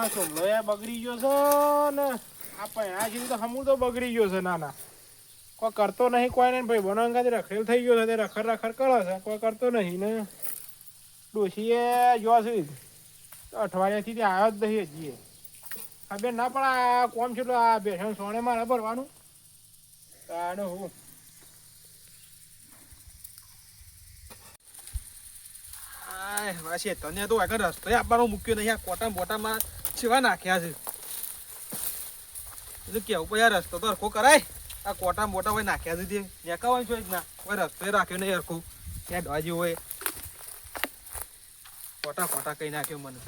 સોમલો બગડી ગયો છે ને આ પૈણા છે તો હમું તો બગડી ગયો છે નાના કોઈ કરતો નહીં કોઈ નહીં ભાઈ બનો અંગાથી રખેલ થઈ ગયો છે તે રખર રખર કરે છે કોઈ કરતો નહીં ને ડોશીએ જો છે અઠવાડિયાથી ત્યાં આવ્યો જ નહીં હજીએ આ બેન ના પણ આ કોમ છે એટલે આ બેસણ સોણે મારે ભરવાનું તાને હું વાસી તને તો આગળ રસ્તો આપવાનો મૂક્યો નહીં આ કોટા બોટામાં છેવા નાખ્યા છે એટલે કેવું કોઈ આ રસ્તો તો હરખો કરાય આ કોટા મોટા હોય નાખ્યા છે તે દેખાવાનું છે જ ના કોઈ રસ્તો રાખ્યો નહીં હરખું ત્યાં ડવા જેવું હોય કોટા કોટા કઈ નાખ્યો મને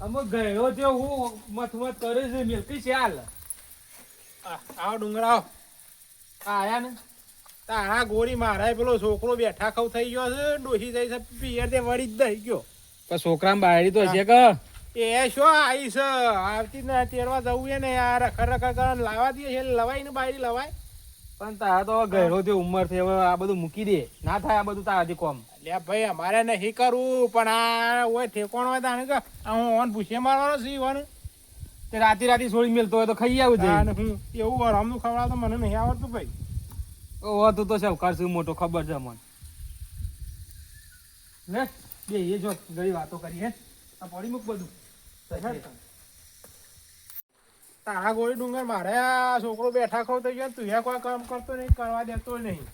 અમુક ગયો છે હું મથમત કરે છે મિલકી છે હાલ આવો ડુંગરાવ આયા ને તારા ગોરી મારા પેલો છોકરો બેઠા ખવ થઈ ગયો છે ડોસી થઈ છે પિયર તે વળી જ દઈ ગયો પણ છોકરામાં બાયડી તો છે કે એ શું આવી છે આવતી ને તેરવા જવું ને યાર રખર રખર કરીને લાવવા દે છે લવાય ને બાયરી લવાય પણ તારા તો ગયરો તે ઉંમર થઈ હવે આ બધું મૂકી દે ના થાય આ બધું તારાથી કોમ લે ભાઈ અમારે નહીં કરવું પણ આ હોય ઠેકોણ હોય તાને કે હું ઓન ભૂસે મારવાનો છે ઈવન તે રાતે રાતે છોડી મેલતો હોય તો ખાઈ આવું અને હું એવું આરામનું ખવડાવતો મને નહીં આવડતું ભાઈ ઓ તું તો સાવકાર છું મોટો ખબર છે મને લે બે એ જો ગઈ વાતો કરી હે આ પડી મૂક બધું તારા ગોળી ડુંગર મારે આ છોકરો બેઠા ખવ થઈ ગયો તું કોઈ કામ કરતો નહીં કરવા દેતો નહીં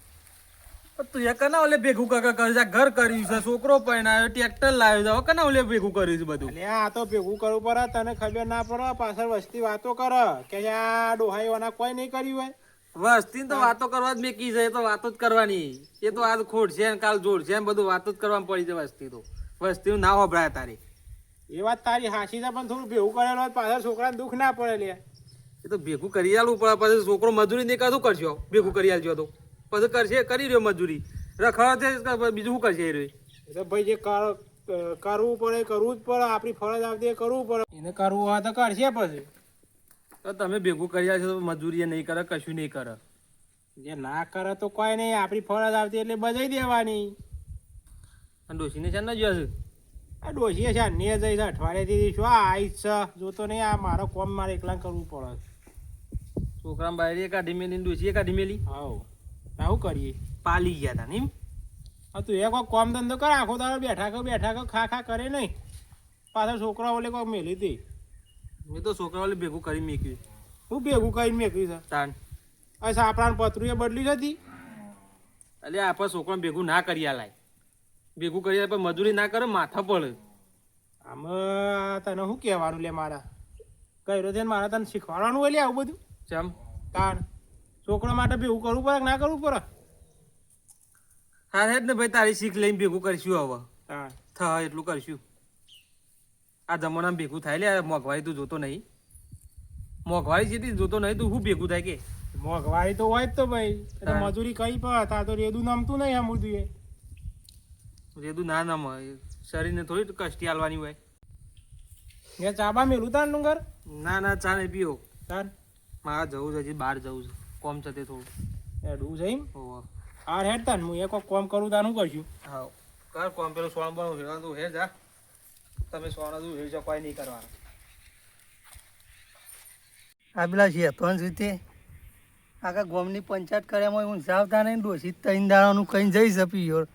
તું એ કના ઓલે ભેગું કાકા કરી ઘર કર્યું છે છોકરો પહેણાયો ટ્રેક્ટર લાવ્યો છે કના ઓલે ભેગું કર્યું છે બધું એટલે આ તો ભેગું કરવું પડે તને ખબર ના પડે પાછળ વસ્તી વાતો કરે કે આ ડોહાઈઓના કોઈ નહીં કર્યું હોય વસ્તી તો વાતો કરવા જ મેકી છે તો વાતો જ કરવાની એ તો આજ ખોટ છે ને કાલ જોડ છે બધું વાતો જ કરવામાં પડી જાય વસ્તી તો વસ્તી ના વપરાય તારી એ વાત તારી હાસી છે પણ થોડું ભેગું કરેલું હોય પાછળ છોકરાને દુઃખ ના પડે લે એ તો ભેગું કરી આલું પડે પછી છોકરો મજૂરી નહીં કરતું કરશો ભેગું કરી આલજો તો પછી કરશે કરી રહ્યો મજૂરી રખડે બીજું શું કરશે એ રહ્યો એ તો ભાઈ જે કરવું પડે કરવું જ પડે આપણી ફરજ આવતી એ કરવું પડે એને કરવું હોય તો કરશે પછી તો તમે ભેગું કર્યા છો તો મજૂરી નહીં કરે કશું નહીં કરે જે ના કરે તો કોઈ નહીં આપણી ફરજ આવતી એટલે બજાઈ દેવાની અને ડોશીને છે ને જોશે આ ડોશીએ છે ને જઈશ અઠવાડિયાથી શું આવીશ છે જોતો નહીં આ મારો કોમ મારે એકલા કરવું પડે છોકરામાં બાયરી કાઢી મેલી ડોશીએ કાઢી મેલી હાવ આવું કરીએ પાલી ગયા હતા ને હા તું એ કોઈ કોમ ધંધો કર આખો તારો બેઠા ખા ખા કરે નહીં પાછળ છોકરા ઓલે કોઈ મેલી હતી મેં તો છોકરા ઓલે ભેગું કરી મેક્યું હું ભેગું કરીને મેક્યું છે તાન અચ્છા આપણા પતરું એ બદલી હતી એટલે આપણે છોકરા ભેગું ના કરી આલાય ભેગું કરી આલે પણ મજૂરી ના કરે માથા પડે આમાં તને શું કહેવાનું લે મારા કર્યો છે મારા તને શીખવાડવાનું હોય લે આવું બધું ચમ તાણ છોકરા માટે ભેગું કરવું પડે કે ના કરવું પડે હા જ ને ભાઈ તારી શીખ લઈને ભેગું કરીશું હવે તાણ થાય એટલું કરીશું આ જમાનામાં ભેગું થાય લે મોંઘવારી તું જોતો નહીં મોંઘવારી છે જોતો નહીં તું શું ભેગું થાય કે મોંઘવારી તો હોય જ તો ભાઈ મજૂરી કઈ પણ તા તો રેદું નમતું નહીં આમ બધું રેદું ના નમ શરીરને થોડી કષ્ટી હાલવાની હોય એ ચાબા મેલું તાર ડુંગર ના ના ચા નહીં પીઓ તાર મારે જવું છે હજી બહાર જવું છે કોમ છે તે થોડું એડું જઈ હોવ આ હેડ તાર હું એક કોમ કરું તાર શું કરશું હા કર કોમ પેલું સોણ બનું હેડા તું હે જા તમે સોના તું હે કોઈ નહીં કરવાનું આ પેલા છે તો રીતે આખા ગામની પંચાયત કર્યામાં હું જાવતા નહીં ડોસી ત્રણ દાડાનું કઈ જઈશ પીયો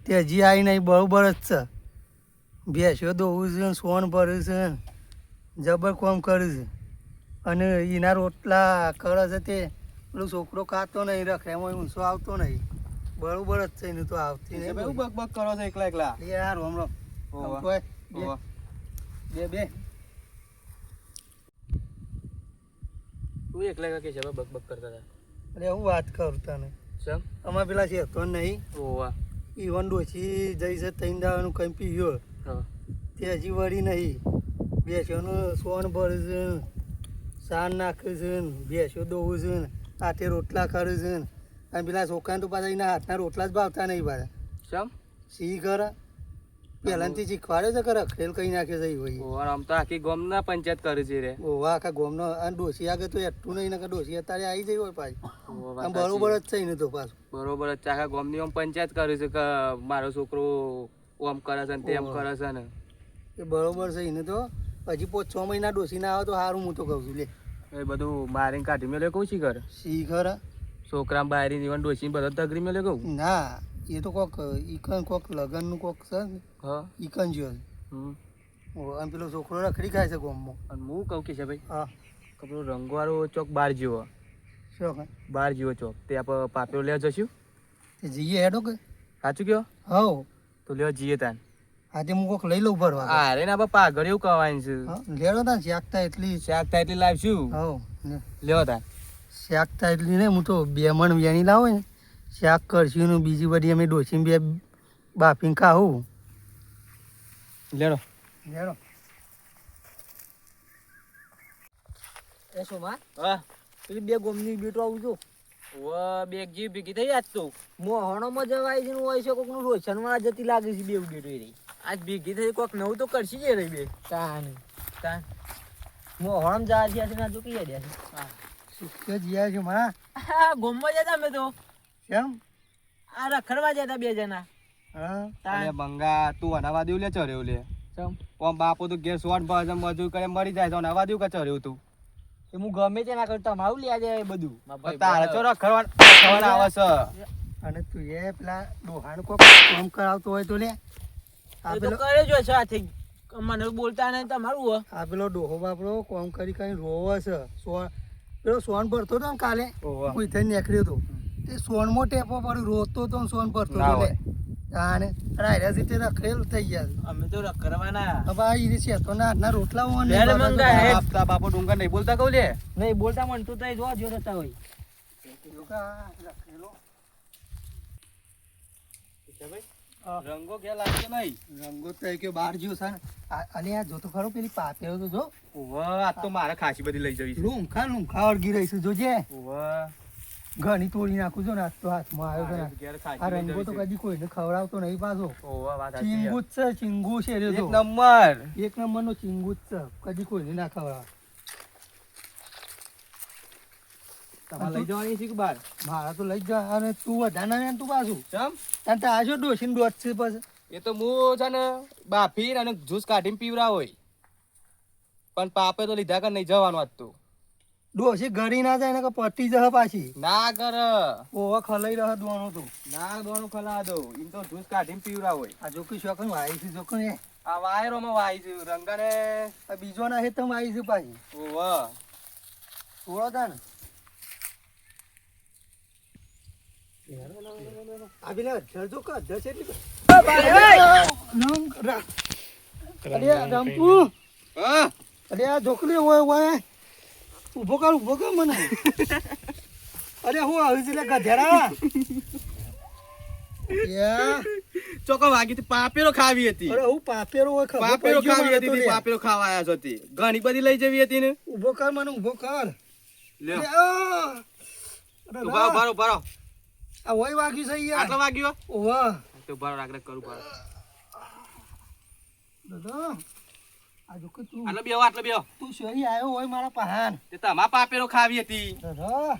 તે હજી આવી નહીં બરોબર જ છે ભેંસો દોવું છે સોન ભર્યું છે જબર કોમ કર્યું છે અને એના રોટલા કરે છે તે પેલું છોકરો ખાતો નહીં રખે એમાં ઊંચો આવતો નહીં બરોબર જ છે એને તો આવતી નહીં બક બક કરો છો એકલા એકલા યાર રોમ રોમ બે તું એકલા કે છે બક બક કરતા હતા અરે હું વાત કરું તને ચમ અમારે પેલા છે તો નહીં ઓવા ઈવન ડોસી જઈ છે ત્રણ દાવાનું કંઈ પીયો હા તે હજી વળી નહીં ભેંસોનું સોન ભર્યું છે સાન નાખ્યું છે ને ભેંસો દોવું છે ને હાથે રોટલા કર્યું છે ને અને પેલા છોકરાને તો પાછા એના હાથના રોટલા જ ભાવતા નહીં પાછા ચમ સી કરે પહેલાથી શીખવાડ્યો છે કે રખડેલ કઈ નાખે છે ઈ હોય ઓવર આમ તો આખી ગામના પંચાયત કરે છે રે ઓવા આખા ગોમનો અને ડોસી આગળ તો એટલું નહીં ને કે ડોસી અત્યારે આવી જઈ હોય પાછી ઓવા વાત આમ સાચી. બરોબર જ છે ને તો પાછું બરોબર જ છે. આખા ગામની આમ પંચાયત કરે છે કે મારો છોકરો ઓમ કરે છે ને તેમ ઓવા. કરે છે ને એ બરોબર છે એને તો હજી 5-6 મહિના ડોસી ના આવે તો સારું હું તો કહું છું લે એ બધું મારીને કાઢી મેલે કહું શી કરે શી ખરા છોકરા બારી જીવન ડોસી બધા તગરી મેલે કહું ના એ તો કોક ઈકન કોક લગનનું કોક છે ને, હા ઈકન જ્યો હમ. અને પેલો છોકરો રખડી ખાય છે ગોમમાં અને હું કહું કે છે ભાઈ હા કે પેલો રંગવાળો ચોક બાર જેવો શું કહે બાર જેવો ચોક તે આપણે પાપેલો લેવા જશું તે જઈએ હેડો કે સાચું કયો હવ તો લેવા જઈએ તાન આજે હું કોક લઈ લઉં ભરવા અરે ના બાપા આગળ એવું કહેવાય છે હા લેડો તા શાકતા એટલી શાક થાય એટલી લાવશું હવ ને લેવો તાન શાકતા એટલી ને હું તો 2 મણ વેણી લાવો ને શાક કરશું ને બીજી બધી અમે ડોસીને 2 બાફીને ખાવું લેડો લેડો એ સોમા હા પેલી 2 ગોમની બેટો આવું છું બેગ જેવી ભેગી થઈ આજ તો મોહણોમાં જવાય છે હોય છે કોકનું રોશનમાં જતી લાગે છે 2 બેટો રહી આજ ભેગી થઈ કોક નવું તો કરશી જ રહી બે તાન તાન મોહણમ જવા છે ના તો કઈ દે કે જીયા છે મારા હા ગોમમાં જતા અમે તો કેમ આ રખડવા જતા 2 જણા હા અરે બંગા તું અનાવા દેવ લે ચર્યો લે ચમ ઓમ બાપો તો ઘેર સોટ ભાજ મજૂર કરે મરી જાય તો અનાવા દેવ કે ચર્યો તું એ હું ગમે તે ના કરતા મારું લ્યા જાય બધું તારે ચો રખડવા આવે છે અને તું એ પેલા ડોહાણ કોક કામ કરાવતો હોય તો લે આ એ તો પેલો કરે જો સાથે મને બોલતા નહીં તમારું હો આ પેલો ડોહો બાપડો કોમ કરી કઈ રોવે છે પેલો સોન ભરતો હતો ને કાલે ઓવા. હું ઇથે નીકળ્યો હતો તે સોનમાં ટેપો પડી રોતો તો ને સોન ભરતો ના હતો લે હોય. અને રાયરા થી તે રખડેલ થઈ ગયા અમે તો રખડવાના હવે આ ઈ છે તો ના રોટલા હોય ને લે બાબા તો મંગા, હે. આપતા બાપો ડુંગર નહીં બોલતા કહું લે નહીં બોલતા મન તું તઈ જો જતા હોય રખડેલો. રંગો કે લાગશે નહીં રંગો તો કે બહાર જ્યો છે ને અને આ જોતો ખરો પેલી પાપેલો તો જો ઓવા આ તો મારે ખાસી બધી લઈ જવી છે લૂંખા અડગી રહી છે જોજે ઓવા ઘણી તોડી નાખું છો ને આજ તો હાથમાં આવ્યો છે ને ઘેર આ ખાસી લઈ રંગો તો જવી છે કદી કોઈને ખવડાવતો નહીં પાછો ઓવા વાત સાચી ચીંગુ જ છે ચીંગુ છે રે એક તો નંબર એક નંબરનો ચીંગુ જ છે કદી કોઈને ના ખવડાવે તમારે લઈ જવાની છે કે બાર મારા તો લઈ જ જા અને તું વધારે ના તું પાછું ચમ અને તાર જો ડોસીને દોઢ છે પછી એ તો હું છે ને બાફી અને જ્યુસ કાઢીને પીવરા હોય પણ પાપે તો લીધા કર નહીં જવાનું આજ તો ડોસી ઘરી ના જાય ને કે પટી જશે પાછી ના કર ઓવા ખલાઈ રહે દોણો તો ના દોણું ખલા દો એમ તો જ્યુસ કાઢીને પીવરા હોય આ જોકી શોખન વાઈ છે જોકન એ આ વાયરોમાં વાય છે રંગાને આ બીજો ના હે તમે આવી છે પાછી ઓવા થોડો તા ને આ પેલા જરજો કા દસ એટલી અરે રંપુ હા અરે આ છોકરી હોય હોય ઉભો કર મને અરે હું આવી છે લે ગધેડા યા ચોકો વાગી હતી પાપેરો ખાવી હતી અરે હું પાપેરો હોય ખબર પાપેરો પડી ગયો ખાવી મને હતી તો તે લે. પાપેરો ખાવા આયા છો તે ઘણી બધી લઈ જવી હતી ને ઉભો કર મને ઉભો કર લ્યો અરે, આ. અરે ઉભા ના. ઉભા ઉભા આ વય વાગ્યું છે યાર આટલો વાગ્યો ઓવા તો ઉભા રાખ રાખ કરું પાડો દાદા આ જો કે તું આટલો બેહો તું શરી આવ્યો હોય મારા પહાન તે તમા પાપેરો ખાવી હતી દાદા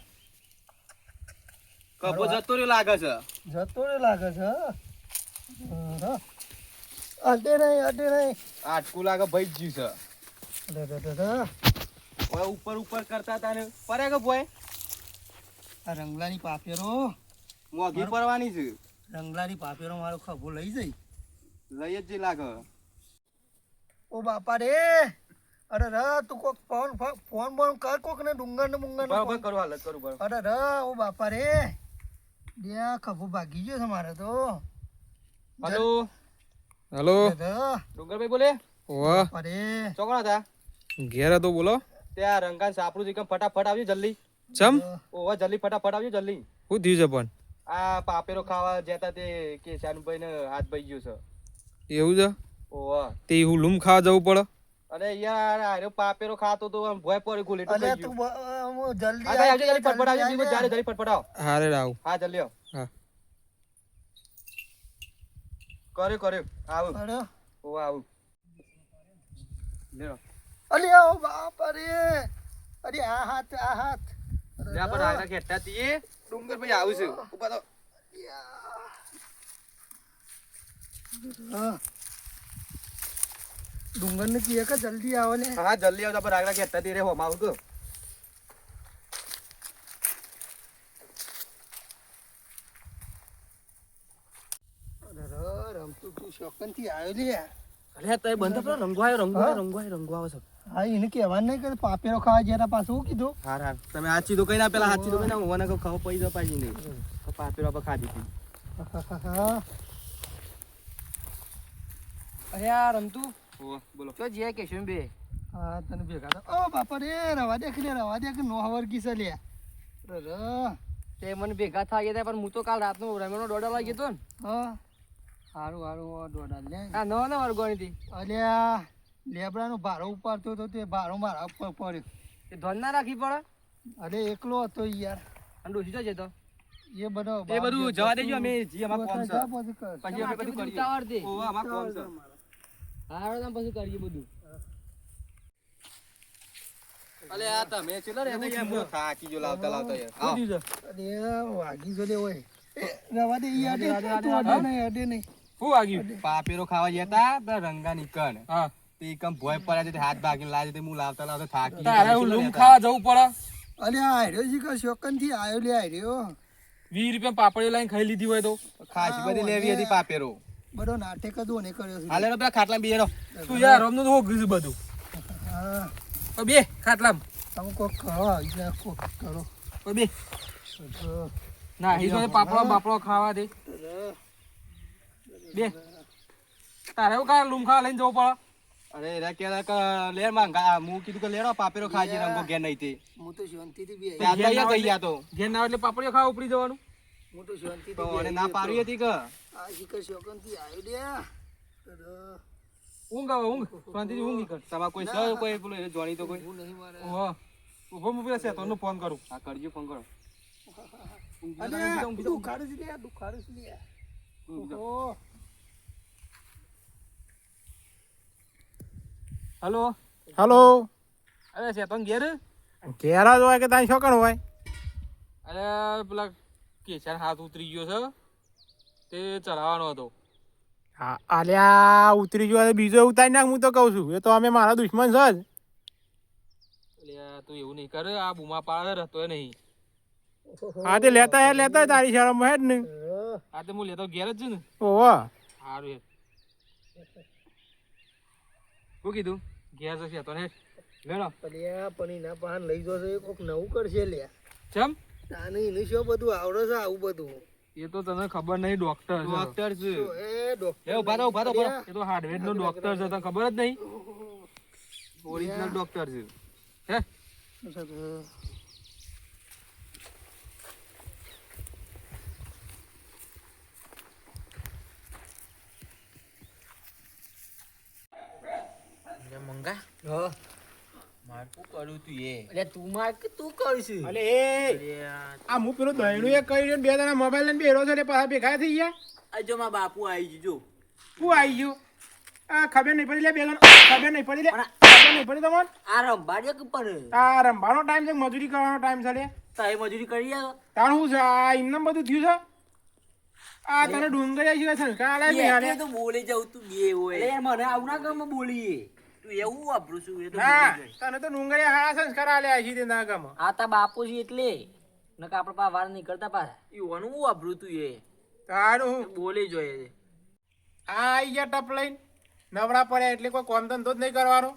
કપો જતો રહ્યો લાગે છે જતો રે લાગે છે દાદા અડે નહીં આટકું લાગે ભાઈ જ જ્યું છે દાદા હવે ઉપર કરતા હતા ને પરે કે ભોય આ રંગલાની પાપેરો મોઘી પડવાની છે રંગલાની પાપેરો મારો ખભો લઈ જઈ લઈ જ જે લાગે ઓ બાપા રે અરે રા તું કોક ફોન બોન કર કોક ને ડુંગર ને બરાબર કરું હાલત કરું બરાબર અરે રા ઓ બાપા રે ત્યાં ખભો ભાગી ગયો છે મારે તો હલો હેલો દાદા ડુંગરભાઈ બોલે વાહ અરે ચોકડા હતા ઘેર હતો બોલો ત્યાં રંગાન સાપરું છે ફટાફટ આવજો જલ્દી ચમ ઓવા જલ્દી ફટાફટ આવજો જલ્દી શું થયું છે પણ આ પાપેરો ખાવા જતા તે કેશાનભાઈ ને હાથ ભાઈ ગયો છે એવું છે ઓવા તે હું લૂમ ખાવા જવું પડે અરે યાર આરે પાપેરો ખાતો તો આમ ભોય પડી ગુલે તો અરે થઈ તું ગયું જલ્દી હા આવજો જલ્દી ફટફટ આવજો જીવો જાડે જલ્દી ફટફટ આવો હારે રાવ હા જલ્દી આવો હા કર્યો આવું અરે ઓ આવું લ્યો અલે ઓ બાપ અરે અરે આ હાથ લે પર આના કેટા તીએ ડુંગર ભાઈ આવું છે ઉભા તો ડુંગર ને કીએ કે જલ્દી આવો ને હા જલ્દી આવતા પર આગળ કેટા તી રે હોમ આવું તો અરે રમતું તું શોકન થી આવ્યો લે અરે તય બંધ પર રંગવાય છે હા એને કહેવાનું નહીં કે પાપેરો ખાવા જરા પાછું શું કીધું હા તમે હાચી તો કઈ ના પેલા હાચી તો કઈ ના મને કહો ખાવ પૈસા પાજી નહીં તો પાપેરો પર ખાધી હતી અરે આ રમતું ઓ બોલો તો જે કેશું બે હા તને ભેગા તો ઓ બાપા રે રવા દે કે નો હવર કીસે લે તે મને ભેગા થાય ગયા પણ હું તો કાલ રાતનો રમેનો દોડા વાગી ગયો ને હા હારું દોડા લે આ નવો ને વર્ગોની હતી અલ્યા લેબડાનો ભારો ઉપાડતો હતો તે ભારો મારા ઉપર પડ્યો એ ધોન ના રાખી પડે અરે એકલો હતો યાર અને ડોસી તો જતો એ બધો એ બધું જવા દેજો અમે જી અમાર કોમ છે પછી પછી અમે બધું કરીએ ઉતાવળથી. ઓ અમાર કોમ છે હારો તમે પછી કરીએ બધું અલે આ તમે ચલો રે તો એમ થાકી જો લાવતા યાર આવ અરે વાગી જો લે ઓય રવા દે યાર તું અડે નહીં હું વાગ્યું પાપેરો ખાવા જતા તો રંગા નીકળ હા તે કમ ભોય પડ્યા છે તે હાથ ભાગીને લાવે તે હું લાવતા થાકી તારે હું લૂમ ખાવા જવું પડે અરે આર્યો જી કે શોકન થી આવ્યો લે આર્યો 20 રૂપિયા પાપડીઓ લાઈન ખાઈ લીધી હોય તો ખાસી બધી લેવી હતી પાપેરો બધો નાટક જ ઓને કર્યો છે હાલે પેલા ખાટલા બેરો તું યાર રમનું તો હોગી છે બધું હા તો બે ખાટલામ તમે કોક કરો ઈલા કોક કરો તો બે ના હીજો પાપડો ખાવા દે બે તારે એવું કા લૂમ ખાવા લઈને જવું પડે અરે એરા કે લે માંગા હું કીધું કે લેડો પાપેરો ખાજી રંગો ઘેર નહીં તે હું તો શાંતિથી બી ત્યાં તૈયાર થઈ ગયા તો ઘેર ના એટલે પાપડીઓ ખાવા ઉપડી જવાનું હું તો શાંતિથી તો અને ના પાડવી હતી કે આ શિખર શોકન થી આવ્યો લે ઊંઘ આવે ઊંઘ શાંતિથી ઊંઘ કર તમારે કોઈ સર કોઈ પેલું એને જોણી તો કોઈ હું નહીં મારે ઓહો ઉભો હું પેલા શેતોનનો ફોન કરું હા કરજો ફોન કરો અરે દુખાડું છે લે ઓહો હેલો હલો અરે શેતોન ઘેર ઘેરા જ હોય કે તારી શોકણ હોય અરે પેલા કેસર હાથ ઉતરી ગયો છે તે ચલાવવાનો હતો હા આલ્યા ઉતરી ગયો બીજો ઉતારી નાખ હું તો કહું છું એ તો અમે મારા દુશ્મન છે જ એટલે તું એવું નહીં કરે આ બુમા પાડે રહેતો નહીં હા તે લેતા તારી શાળામાં હેડ ને આ તો હું લેતો ઘેર જ છું ને ઓહો સારું હેડ શું કીધું ઘેર જશે તો હેડ લેડો અલ્યા પણ એના પાન લઈ જશે કોક નવું કરશે લે ચમ તાને એને શું બધું આવડે છે આવું બધું એ તો તને ખબર નહીં ડોક્ટર છે એ ડોક્ટર એ ઉભા થો એ તો હાર્ડવેર નો ડોક્ટર છે તને ખબર જ નહીં ઓરિજિનલ ડોક્ટર છે હે મંગા હા મારકું કરું તું એટલે તું માર કે તું કરશું અલે એ આ હું પેલું દહીણું એક કરી રહ્યો બે જણા મોબાઈલ લઈને બેરો છે પાછા ભેગા થઈ ગયા આ જો મારા બાપુ આવી ગયો શું આવી ગયું આ ખબર નહીં પડી લે બે જણા ખબર નહીં પડી તમને આ રંભાડ્યો કે પણ આ રમવાનો ટાઈમ છે મજૂરી કરવાનો ટાઈમ છે લે તારે મજૂરી કરી આવો તાણ શું છે આ એમને બધું થયું છે આ તને ડુંગળી છે સંસ્કાર આલે નહીં આલે તો બોલી જાઉં તું બે હોય એટલે મને આવું ના ગમે બોલીએ તું એવું વાપરું છું એ તો ના તને તો ડુંગળી હારા સંસ્કાર આલે છે તે ના ગમે આ તા બાપુ છે એટલે નકા આપણે પા વાર નીકળતા પાછા એવું વાપરું તું એ તારું હું બોલી જોઈએ આ આઈ ગયા ટપ લઈને નવરા પડ્યા એટલે કોઈ કોમ ધંધો જ નહીં કરવાનો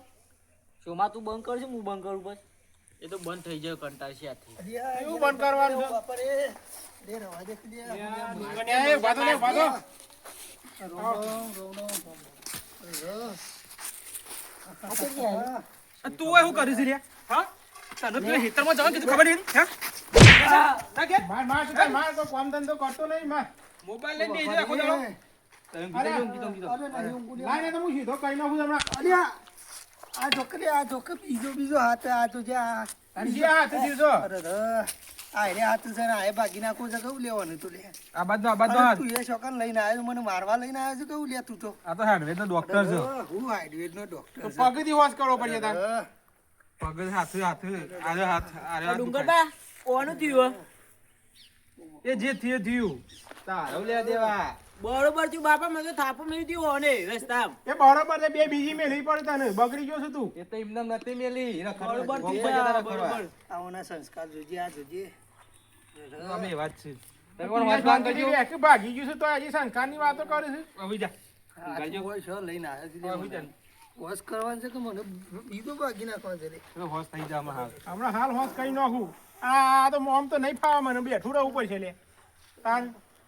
શોમાં તું બંધ કરશે હું બંધ કરું બસ એ તો બંધ થઈ જાય કંટાળ છે આથી એવું બંધ કરવાનું છે બાપરે લે રવા દે ડુંગળી વાતો લે વાતો તું શું કરીશ રે હા તને પેલા હેતરમાં જવાનું કીધું ખબર નહીં હા માર માર તું તાર માર કોઈ કોમ ધંધો કરતો નહીં માર મોબાઈલ લઈને બેસી રાખો ચાલો લાઈને તો હું સીધો કઈ નાખું હમણાં અલ્યા આ છોકરી બીજો હાથ આ તો જે આ અને જે હાથ દીધો અરે આ રે હાથ છે ને આ ભાગી નાખો છે કેવું લેવાનું તું લે આ બાજુ અરે તું એ છોકરાને લઈને આવ્યો મને મારવા લઈને આવ્યો છે કેવું લે તું તો આ તો હેડવેદ નો ડોક્ટર છે હું આયુર્વેદ નો ડોક્ટર તો પગથી હોશ કરવો પડશે તાર પગ હાથ આરે ડુંગરબા કોનું થયું એ જે થયું તારો લે દેવા બરોબર થયું બાપા મને તો થાપો મેં થયું ઓને રસ્તા એ બરોબર છે બે બીજી મેલી પડે તને બગડી ગયો છે તું એ તો એમને નથી મેલી બરોબર થયું બરોબર આવના સંસ્કાર જોજે આ જોજે અમે વાત છે કે ભાગી ગયું છે તો હજી સંસ્કારની વાતો કરે છે આવી જા કોઈ છો લઈને આવ્યો છે વોશ કરવાનું છે કે મને બીજું ભાગી નાખવાનું છે રે હોશ થઈ જા હાલ હમણાં હાલ હોશ કરી નાખું આ તો મોમ તો નહીં ફાવે મને બેઠું રહેવું પડશે લે તાર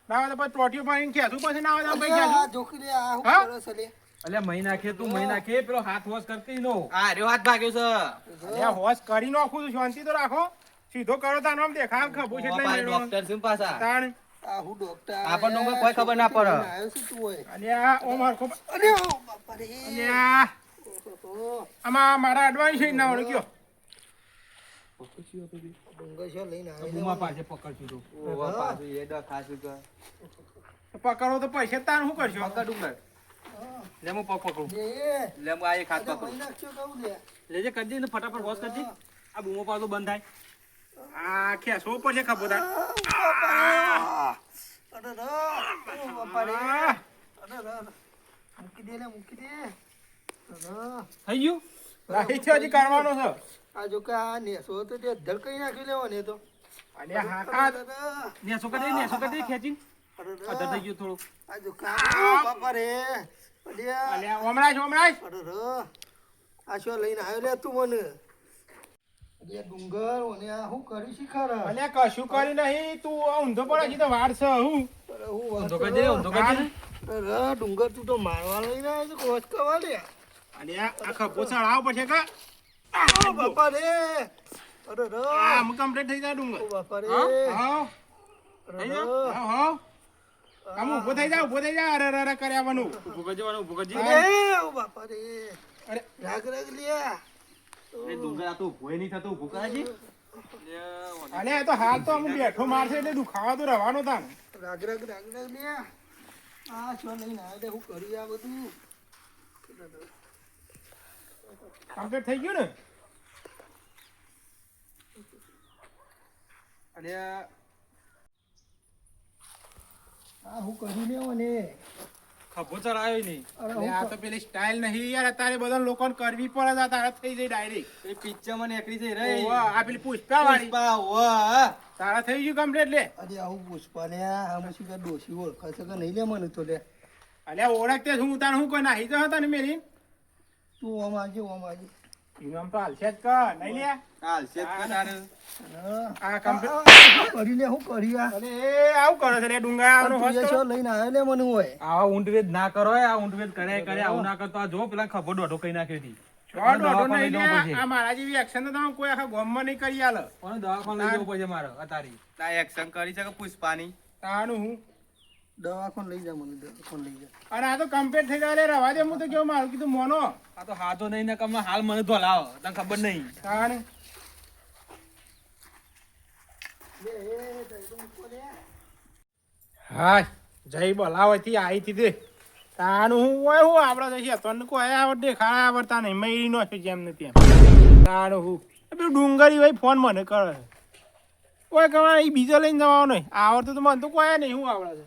ના તો પછી ટોટીઓ પાણીને ખેંચવું પડશે ના આવે તો પછી આ ખેંચું જોકી આ હું હા? કરો છે લે અલ્યા મહી નાખે તું મહી નાખે પેલો હાથ હોશ કરતી નો આ રહ્યો હાથ ભાગ્યો છે અલ્યા હોશ કરી નાખું છું શાંતિ તો રાખો સીધો કરો તાર નામ દેખાવ ખભું છે એટલે મેળવો. ડોક્ટર શું પાછા તાણ આ હું ડોક્ટર આપણને કોઈ કોઈ ખબર ના પડે. આવ્યો છું તું હોય અલ્યા ઓ માર ખૂબ અરે ઓ બાપા રે અલ્યા ઓહો આમાં મારા એડવાન્સ છે ના ઓળખ્યો ડુંગર છો લઈને આવ્યો બુમા પાસે પકડશું તું ઓવા પાછું એ ડ ખાસું કે પકડો તો પૈસા તાર શું કરશો પકડ ડુંગર લે હું પગ પકડું લે લે હું આ એક હાથ આ પકડું મહિના નાખજો કહું લે લેજે કરજે ને ફટાફટ હોશ કરજે આ બુમો પાછો બંધ થાય આ ખેંચવો પડશે ખભો તાર અરે રો બાપા રે આ, અરે રો મૂકી દે લે મૂકી દે અરે થઈ ગયું રાહી છે હજી કરવાનો છે આ જો કે આ નેસો તો તે ધડકઈ નાખી લેવો ને તો અલ્યા હા અરે નેસો કરી ખેંચી અધર થઈ ગયું થોડું આ જો કા બાપા રે અલ્યા અલ્યા ઓમરાજ ઓમરાજ અરે રો આ શું લઈને આવ્યો લે તું મને અલ્યા ડુંગર ઓને આ હું કરી શીખાર અલ્યા કશું કરી નહીં તું આ ઊંધો પડે હજી તો વાર છે હું અરે હું ઊંધો કરી દે ઊંધો કરી દે અરે ડુંગર તું તો મારવા લઈને આવ્યો છે કોચ કરવા લે અલ્યા આ ખભો ચડાવ પડશે કા આ બાપા રે અરે રો આ હું કમ્પ્લીટ થઈ જાય ડુંગર ઓ બાપા રે હા અરે હા રો હા આમ ઊભો થઈ જા અરે અરે કર્યાવાનું ઊભું કરજે વાળું ઊભું કરજે અરે ઓ બાપા રે અરે રાગ રાગ લ્યા એ ડુંગર આ તો ઊભોય નહીં થતો ઊભું કરાજી અલ્યા એ તો હાલ તો અમુક બેઠો મારશે એટલે દુખાવા તો રહેવાનો તાન રાગ રાગ લ્યા આ શું લઈને આવ્યો તે હું કરી આ બધું કમ્પ્લીટ થઈ ગયું ને અલ્યા આ હું કરી લેવો ને ખભો ચડાયો નહીં અરે અરે આ તો પેલી સ્ટાઇલ નહીં યાર અત્યારે બધા લોકોને કરવી પડે છે તારા થઈ જાય ડાયરેક્ટ એ પિક્ચર માં નીકળી જઈ આ પેલી પુષ્પા વાળી વાહ તારા થઈ ગયું કમ્પ્લીટ લે અરે આવું પુષ્પા ને આમાં શું કે ડોશી ઓળખે છે કે નહીં લે મને તો લે અલ્યા ઓળખતે હું તાર હું કોઈ નાહી તો હતા ને મેરી તું ઓમ આવજે એનું આમ તો હાલશે જ કર નહીં લે હાલ છે આ કમ્પ્લીટ કરી લે હું કરી આ અરે એ આવું કરે છે લે ડુંગા આનો હોશ તું એ કરો. શું લઈને આવ્યો લે મને હોય આવા ઊંટવેદ ના કરો આ ઊંટવેદ કરે આવું ના કરતો આ જો પેલા ખભો દોઢો કઈ નાખ્યો હતી શોર્ટ ઓટો દવાખાને નહીં લઈ જવું લે. પડશે. આ મારા જેવી એક્શન તો તમે કોઈ આખા ગામમાં નહીં કરી આલે પણ દવાખાને લઈ જવું પડશે મારે અતારી ના એક્શન કરી છે કે પુષ્પાની તાનું હું દવાખાને લઈ જા મને દવાખાને લઈ જા અને આ તો કમ્પ્લીટ થઈ જાય લે રવા દે હું તો કેવું મારું કીધું મોનો આ તો હાથો નહીં ને કમ હાલ મને ધોલાવો તને ખબર નહીં તાણ હા જય બોલાવતી આવી હતી તે તાનું હું હોય હું આપડે તો છે તને કોઈ આવડે ખાડા આવડતા નહીં મયરી નો છે જેમ ને તેમ તાનું હું એ પેલું ડુંગળી ભાઈ ફોન મને કરે છે કોઈ કહેવાય એ બીજો લઈને જવાનો નહીં આવડતું તો મને તો કોઈ નહીં શું આવડે છે